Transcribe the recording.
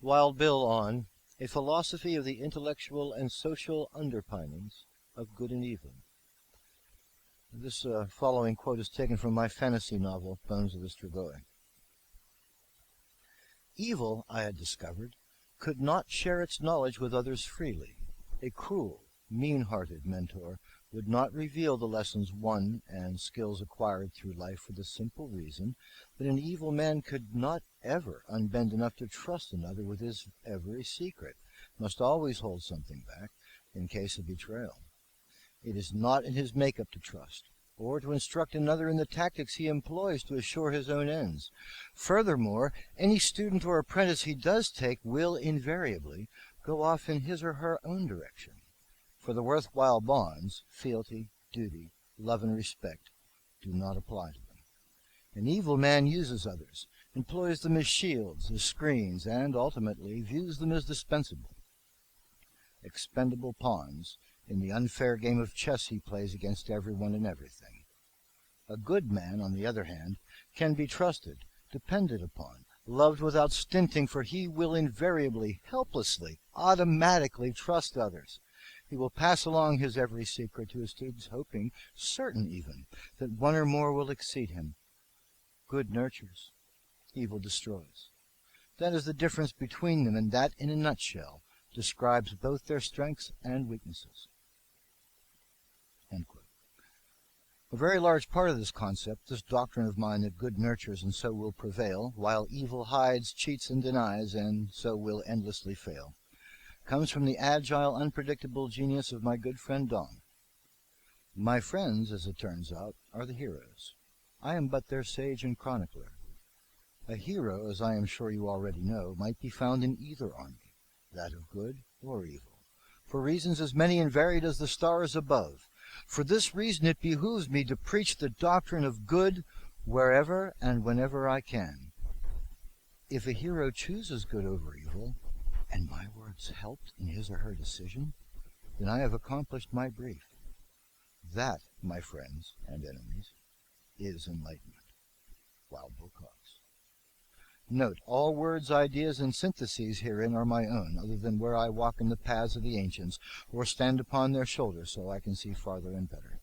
Wild Bill on A Philosophy of the Intellectual and Social Underpinnings of Good and Evil. This following quote is taken from my fantasy novel, Bones of the Strigoi. Evil, I had discovered, could not share its knowledge with others freely. A cruel, mean-hearted mentor would not reveal the lessons won and skills acquired through life for the simple reason that an evil man could not ever unbend enough to trust another with his every secret, must always hold something back in case of betrayal. It is not in his makeup to trust, or to instruct another in the tactics he employs to assure his own ends. Furthermore, any student or apprentice he does take will invariably go off in his or her own direction. For the worthwhile bonds, fealty, duty, love, and respect, do not apply to them. An evil man uses others, employs them as shields, as screens, and ultimately views them as dispensable, expendable pawns in the unfair game of chess he plays against everyone and everything. A good man, on the other hand, can be trusted, depended upon, loved without stinting, for he will invariably, helplessly, automatically trust others. He will pass along his every secret to his students, hoping, certain even, that one or more will exceed him. Good nurtures, evil destroys. That is the difference between them, and that, in a nutshell, describes both their strengths and weaknesses. End quote. A very large part of this concept, this doctrine of mine that good nurtures and so will prevail, while evil hides, cheats, and denies, and so will endlessly fail, comes from the agile, unpredictable genius of my good friend Don. My friends, as it turns out, are the heroes. I am but their sage and chronicler. A hero, as I am sure you already know, might be found in either army, that of good or evil, for reasons as many and varied as the stars above. For this reason it behooves me to preach the doctrine of good wherever and whenever I can. If a hero chooses good over evil, and my words helped in his or her decision, then I have accomplished my brief. That, my friends and enemies, is enlightenment. Wild Bill Cox. Note, all words, ideas, and syntheses herein are my own, other than where I walk in the paths of the ancients, or stand upon their shoulders so I can see farther and better.